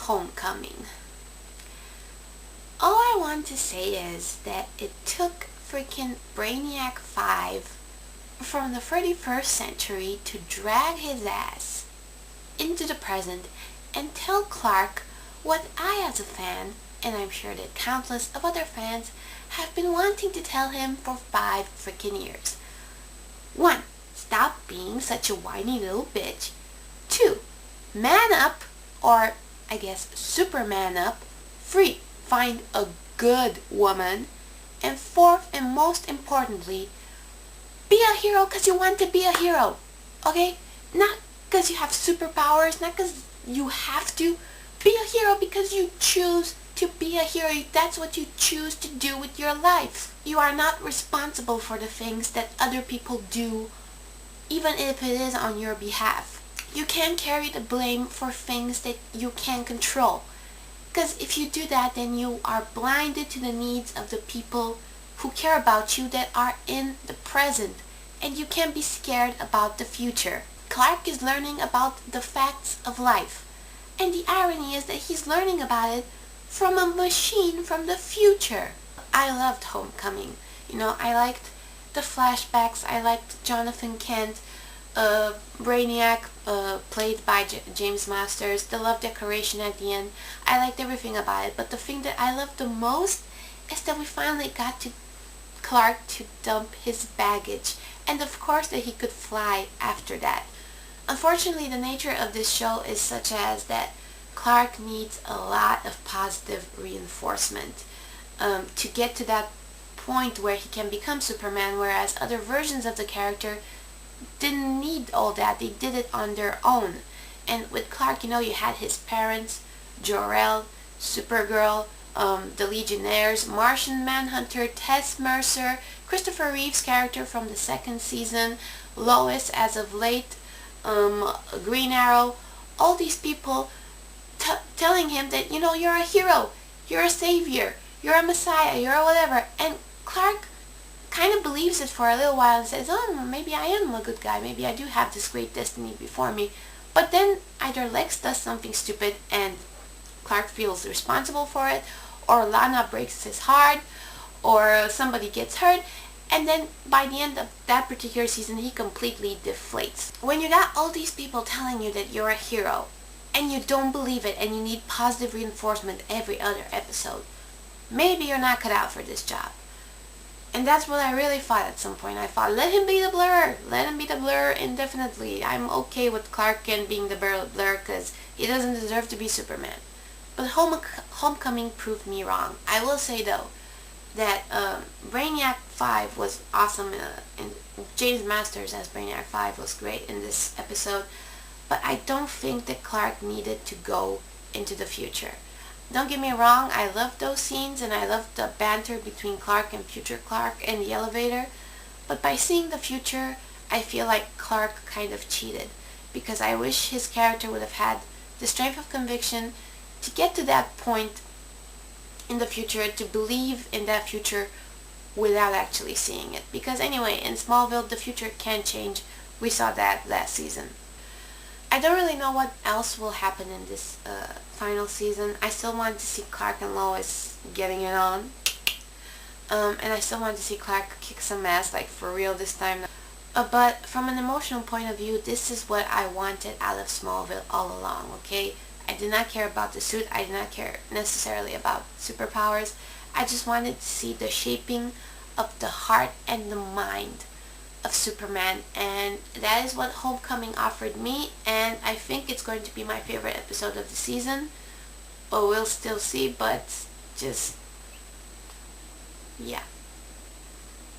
Homecoming. All I want to say is that it took freaking Brainiac 5 from the 31st century to drag his ass into the present and tell Clark what I as a fan, and I'm sure that countless of other fans, have been wanting to tell him for 5 freaking years. 1. Stop being such a whiny little bitch. 2. Man up, or I guess Superman up. 3. Find a good woman. And 4th and most importantly, be a hero because you want to be a hero. Okay? Not because you have superpowers, not because you have to. Be a hero because you choose to be a hero. That's what you choose to do with your life. You are not responsible for the things that other people do, even if it is on your behalf. You can't carry the blame for things that you can't control. Because if you do that, then you are blinded to the needs of the people who care about you that are in the present. And you can't be scared about the future. Clark is learning about the facts of life. And the irony is that he's learning about it from a machine from the future. I loved Homecoming. I liked the flashbacks. I liked Jonathan Kent, Brainiac, played by James Masters, the love decoration at the end. I liked everything about it. But the thing that I loved the most is that we finally got to Clark to dump his baggage. And of course that he could fly after that. Unfortunately, the nature of this show is such as that Clark needs a lot of positive reinforcement to get to that point where he can become Superman, whereas other versions of the character didn't need all that. They did it on their own. And with Clark, you had his parents, Jor-El, Supergirl, the Legionnaires, Martian Manhunter, Tess Mercer, Christopher Reeve's character from the 2nd season, Lois as of late, Green Arrow, all these people telling him that, you're a hero, you're a savior, you're a messiah, you're a whatever. And Clark kind of believes it for a little while and says, oh, maybe I am a good guy, maybe I do have this great destiny before me. But then either Lex does something stupid and Clark feels responsible for it, or Lana breaks his heart, or somebody gets hurt, and then by the end of that particular season, he completely deflates. When you got all these people telling you that you're a hero, and you don't believe it, and you need positive reinforcement every other episode, maybe you're not cut out for this job. And that's what I really thought at some point. I thought, let him be the Blur. Let him be the Blur indefinitely. I'm okay with Clark Kent being the Blur because he doesn't deserve to be Superman. But Homecoming proved me wrong. I will say, though, that Brainiac 5 was awesome, and James Masters as Brainiac 5 was great in this episode, but I don't think that Clark needed to go into the future. Don't get me wrong, I loved those scenes, and I loved the banter between Clark and future Clark in the elevator, but by seeing the future, I feel like Clark kind of cheated, because I wish his character would have had the strength of conviction to get to that point in the future, to believe in that future without actually seeing it. Because anyway, in Smallville, the future can change. We saw that last season. I don't really know what else will happen in this final season. I still want to see Clark and Lois getting it on. And I still want to see Clark kick some ass, like for real this time. But from an emotional point of view, this is what I wanted out of Smallville all along, okay? I did not care about the suit. I did not care necessarily about superpowers. I just wanted to see the shaping of the heart and the mind of Superman, and that is what Homecoming offered me, and I think it's going to be my favorite episode of the season, but we'll still see. But just, yeah.